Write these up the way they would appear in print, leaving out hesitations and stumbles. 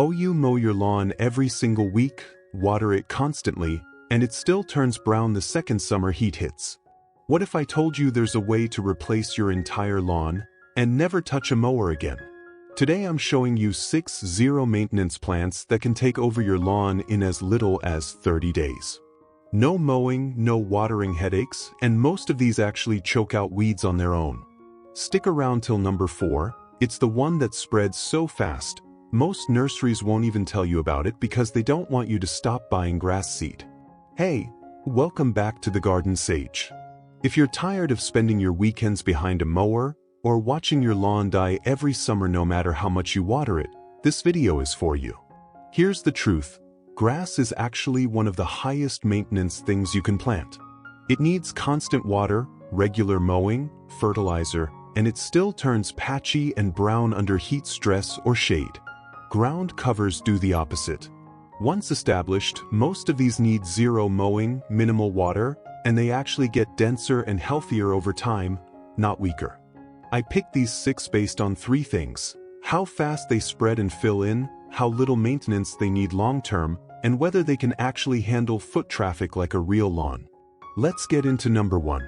Oh, you mow your lawn every single week, water it constantly, and it still turns brown the second summer heat hits. What if I told you there's a way to replace your entire lawn and never touch a mower again? Today I'm showing you 6 zero-maintenance plants that can take over your lawn in as little as 30 days. No mowing, no watering headaches, and most of these actually choke out weeds on their own. Stick around till number 4, it's the one that spreads so fast, most nurseries won't even tell you about it because they don't want you to stop buying grass seed. Hey, welcome back to the Garden Sage. If you're tired of spending your weekends behind a mower, or watching your lawn die every summer no matter how much you water it, this video is for you. Here's the truth. Grass is actually one of the highest maintenance things you can plant. It needs constant water, regular mowing, fertilizer, and it still turns patchy and brown under heat stress or shade. Ground covers do the opposite. Once established, most of these need zero mowing, minimal water, and they actually get denser and healthier over time, not weaker. I picked these 6 based on 3 things: how fast they spread and fill in, how little maintenance they need long-term, and whether they can actually handle foot traffic like a real lawn. Let's get into number 1.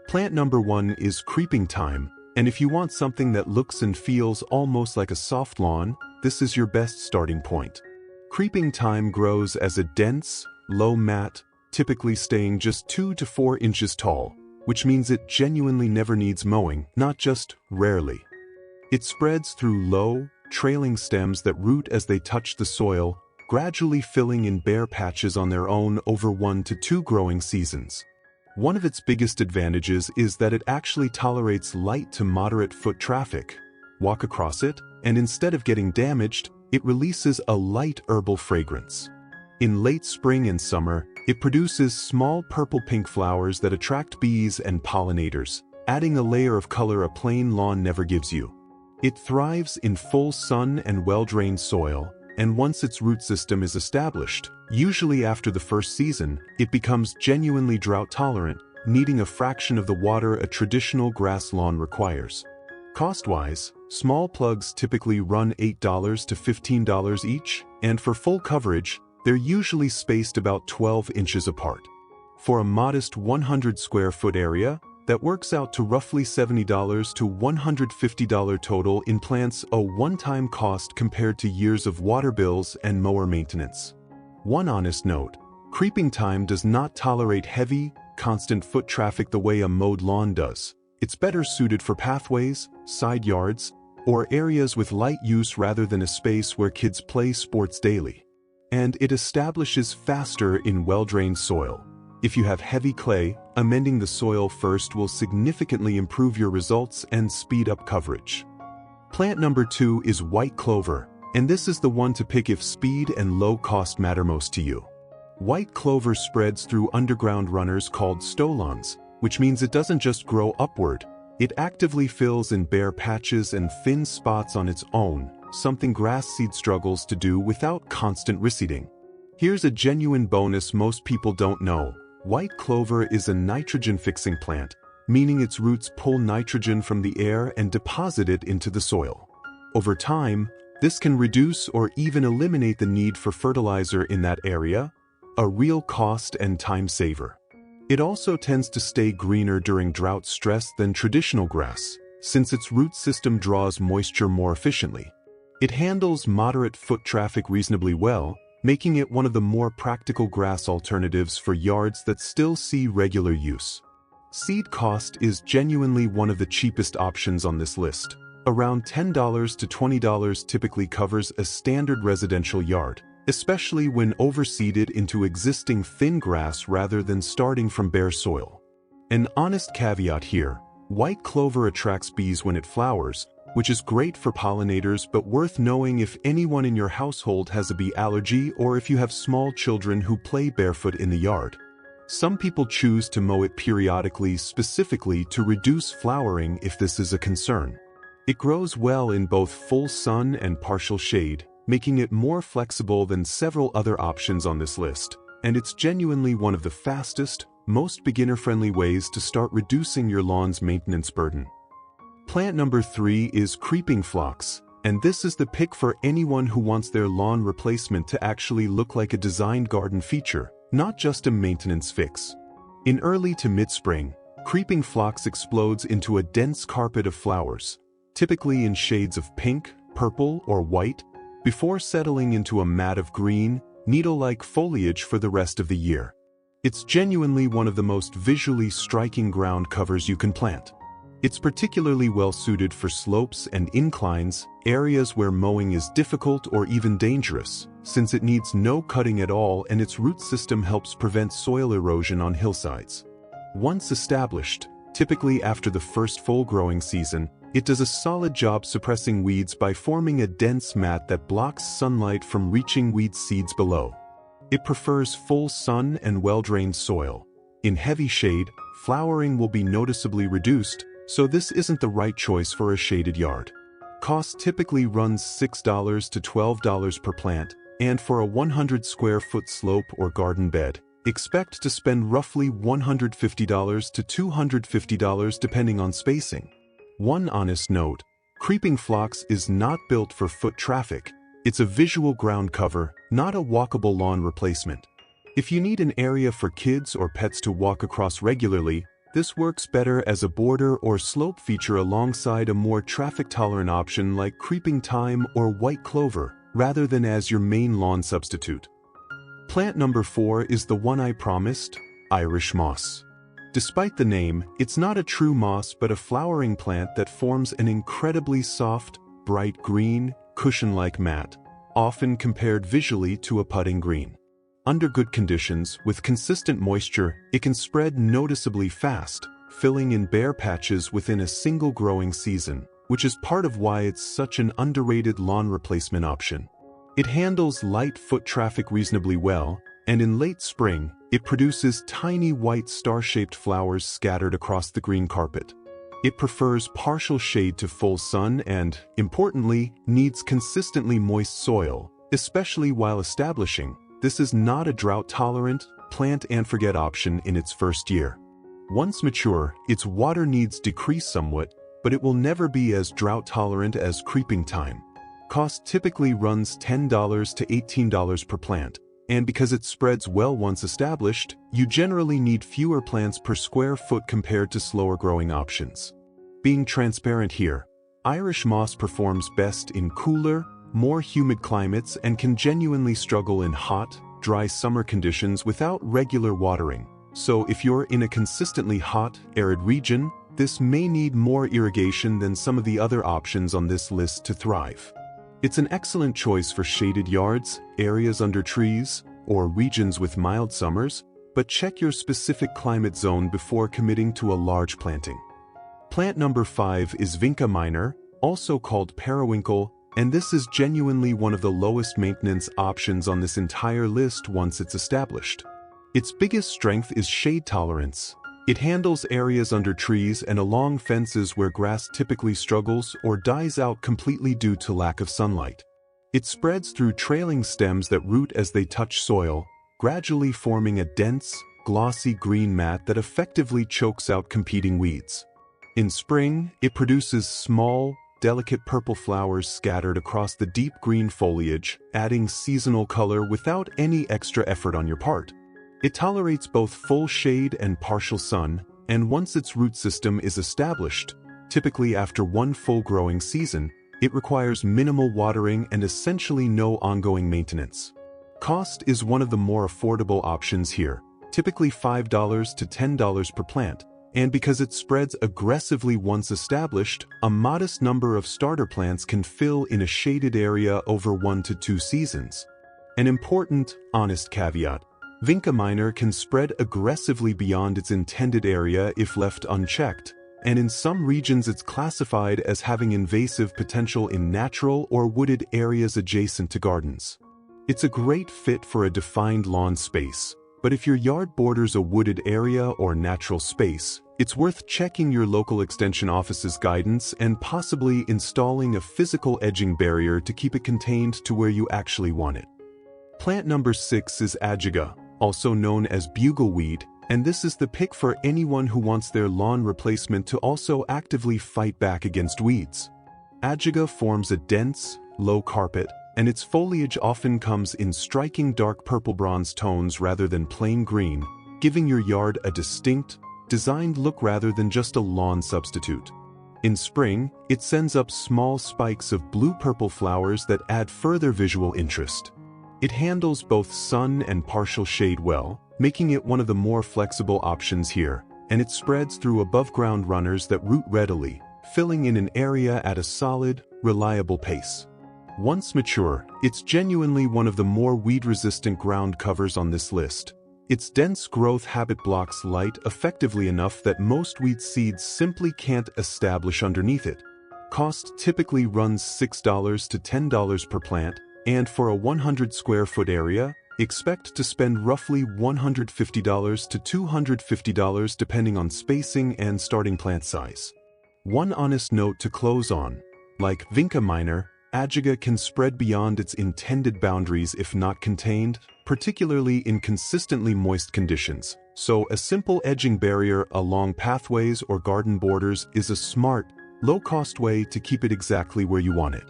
Plant number 1 is creeping thyme, and if you want something that looks and feels almost like a soft lawn, this is your best starting point. Creeping thyme grows as a dense, low mat, typically staying just 2 to 4 inches tall, which means it genuinely never needs mowing, not just rarely. It spreads through low, trailing stems that root as they touch the soil, gradually filling in bare patches on their own over 1 to 2 growing seasons. One of its biggest advantages is that it actually tolerates light to moderate foot traffic. Walk across it, and instead of getting damaged, it releases a light herbal fragrance. In late spring and summer, it produces small purple-pink flowers that attract bees and pollinators, adding a layer of color a plain lawn never gives you. It thrives in full sun and well-drained soil, and once its root system is established, usually after the first season, it becomes genuinely drought-tolerant, needing a fraction of the water a traditional grass lawn requires. Cost-wise, small plugs typically run $8 to $15 each, and for full coverage, they're usually spaced about 12 inches apart. For a modest 100 square foot area, that works out to roughly $70 to $150 total in plants, a one-time cost compared to years of water bills and mower maintenance. One honest note: creeping thyme does not tolerate heavy, constant foot traffic the way a mowed lawn does. It's better suited for pathways, side yards, or areas with light use rather than a space where kids play sports daily. And it establishes faster in well-drained soil. If you have heavy clay, amending the soil first will significantly improve your results and speed up coverage. Plant number 2 is white clover, and this is the one to pick if speed and low cost matter most to you. White clover spreads through underground runners called stolons, which means it doesn't just grow upward, it actively fills in bare patches and thin spots on its own, something grass seed struggles to do without constant reseeding. Here's a genuine bonus most people don't know. White clover is a nitrogen-fixing plant, meaning its roots pull nitrogen from the air and deposit it into the soil. Over time, this can reduce or even eliminate the need for fertilizer in that area, a real cost and time saver. It also tends to stay greener during drought stress than traditional grass, since its root system draws moisture more efficiently. It handles moderate foot traffic reasonably well, making it one of the more practical grass alternatives for yards that still see regular use. Seed cost is genuinely one of the cheapest options on this list. Around $10 to $20 typically covers a standard residential yard, especially when overseeded into existing thin grass rather than starting from bare soil. An honest caveat here: white clover attracts bees when it flowers, which is great for pollinators, but worth knowing if anyone in your household has a bee allergy or if you have small children who play barefoot in the yard. Some people choose to mow it periodically specifically to reduce flowering if this is a concern. It grows well in both full sun and partial shade, making it more flexible than several other options on this list, and it's genuinely one of the fastest, most beginner-friendly ways to start reducing your lawn's maintenance burden. Plant number 3 is creeping phlox, And this is the pick for anyone who wants their lawn replacement to actually look like a designed garden feature, not just a maintenance fix. In early to mid-spring, creeping phlox explodes into a dense carpet of flowers, typically in shades of pink, purple, or white, before settling into a mat of green, needle-like foliage for the rest of the year. It's genuinely one of the most visually striking ground covers you can plant. It's particularly well-suited for slopes and inclines, areas where mowing is difficult or even dangerous, since it needs no cutting at all and its root system helps prevent soil erosion on hillsides. Once established, typically after the first full growing season, it does a solid job suppressing weeds by forming a dense mat that blocks sunlight from reaching weed seeds below. It prefers full sun and well-drained soil. In heavy shade, flowering will be noticeably reduced, so this isn't the right choice for a shaded yard. Cost typically runs $6 to $12 per plant, and for a 100 square foot slope or garden bed, expect to spend roughly $150 to $250 depending on spacing. One honest note, creeping phlox is not built for foot traffic. It's a visual ground cover, not a walkable lawn replacement. If you need an area for kids or pets to walk across regularly, this works better as a border or slope feature alongside a more traffic-tolerant option like creeping thyme or white clover, rather than as your main lawn substitute. Plant number 4 is the one I promised, Irish moss. Despite the name, it's not a true moss but a flowering plant that forms an incredibly soft, bright green, cushion-like mat, often compared visually to a putting green. Under good conditions, with consistent moisture, it can spread noticeably fast, filling in bare patches within a single growing season, which is part of why it's such an underrated lawn replacement option. It handles light foot traffic reasonably well, and in late spring, it produces tiny white star-shaped flowers scattered across the green carpet. It prefers partial shade to full sun and, importantly, needs consistently moist soil, especially while establishing. This is not a drought-tolerant, plant-and-forget option in its first year. Once mature, its water needs decrease somewhat, but it will never be as drought-tolerant as creeping thyme. Cost typically runs $10 to $18 per plant, and because it spreads well once established, you generally need fewer plants per square foot compared to slower-growing options. Being transparent here, Irish moss performs best in cooler, more humid climates and can genuinely struggle in hot, dry summer conditions without regular watering. So if you're in a consistently hot, arid region, this may need more irrigation than some of the other options on this list to thrive. It's an excellent choice for shaded yards, areas under trees, or regions with mild summers, but check your specific climate zone before committing to a large planting. Plant number 5 is Vinca minor, also called periwinkle, and this is genuinely one of the lowest maintenance options on this entire list once it's established. Its biggest strength is shade tolerance. It handles areas under trees and along fences where grass typically struggles or dies out completely due to lack of sunlight. It spreads through trailing stems that root as they touch soil, gradually forming a dense, glossy green mat that effectively chokes out competing weeds. In spring, it produces small, delicate purple flowers scattered across the deep green foliage, adding seasonal color without any extra effort on your part. It tolerates both full shade and partial sun, and once its root system is established, typically after one full growing season, it requires minimal watering and essentially no ongoing maintenance. Cost is one of the more affordable options here, typically $5 to $10 per plant, and because it spreads aggressively once established, a modest number of starter plants can fill in a shaded area over 1 to 2 seasons. An important, honest caveat: Vinca minor can spread aggressively beyond its intended area if left unchecked, and in some regions it's classified as having invasive potential in natural or wooded areas adjacent to gardens. It's a great fit for a defined lawn space, but if your yard borders a wooded area or natural space, it's worth checking your local extension office's guidance and possibly installing a physical edging barrier to keep it contained to where you actually want it. Plant number 6 is Ajaga, also known as bugleweed, and this is the pick for anyone who wants their lawn replacement to also actively fight back against weeds. Ajaga forms a dense, low carpet, and its foliage often comes in striking dark purple-bronze tones rather than plain green, giving your yard a distinct, designed look rather than just a lawn substitute. In spring, it sends up small spikes of blue-purple flowers that add further visual interest. It handles both sun and partial shade well, making it one of the more flexible options here, and it spreads through above-ground runners that root readily, filling in an area at a solid, reliable pace. Once mature, it's genuinely one of the more weed-resistant ground covers on this list. Its dense growth habit blocks light effectively enough that most weed seeds simply can't establish underneath it. Cost typically runs $6 to $10 per plant, and for a 100 square foot area, expect to spend roughly $150 to $250 depending on spacing and starting plant size. One honest note to close on: like Vinca minor, Ajaga can spread beyond its intended boundaries if not contained, particularly in consistently moist conditions, so a simple edging barrier along pathways or garden borders is a smart, low-cost way to keep it exactly where you want it.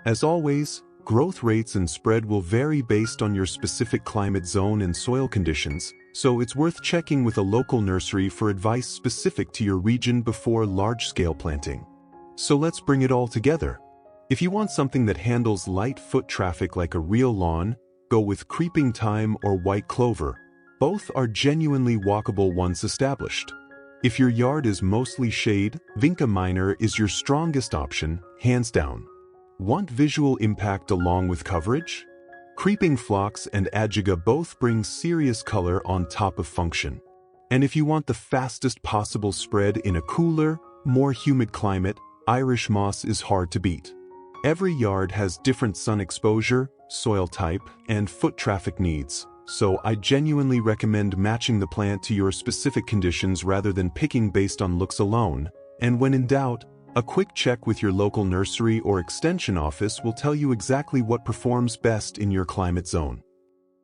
As always, growth rates and spread will vary based on your specific climate zone and soil conditions, so it's worth checking with a local nursery for advice specific to your region before large-scale planting. So let's bring it all together. If you want something that handles light foot traffic like a real lawn, go with creeping thyme or white clover. Both are genuinely walkable once established. If your yard is mostly shade, Vinca minor is your strongest option, hands down. Want visual impact along with coverage? Creeping phlox and Ajaga both bring serious color on top of function. And if you want the fastest possible spread in a cooler, more humid climate, Irish moss is hard to beat. Every yard has different sun exposure, soil type, and foot traffic needs, so I genuinely recommend matching the plant to your specific conditions rather than picking based on looks alone. And when in doubt, a quick check with your local nursery or extension office will tell you exactly what performs best in your climate zone.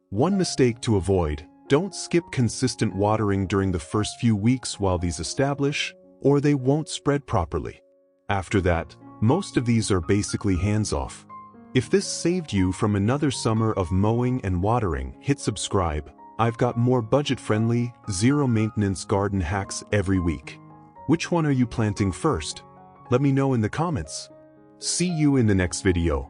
One mistake to avoid: don't skip consistent watering during the first few weeks while these establish, or they won't spread properly. After that, most of these are basically hands-off. If this saved you from another summer of mowing and watering, hit subscribe. I've got more budget-friendly, zero-maintenance garden hacks every week. Which one are you planting first? Let me know in the comments. See you in the next video.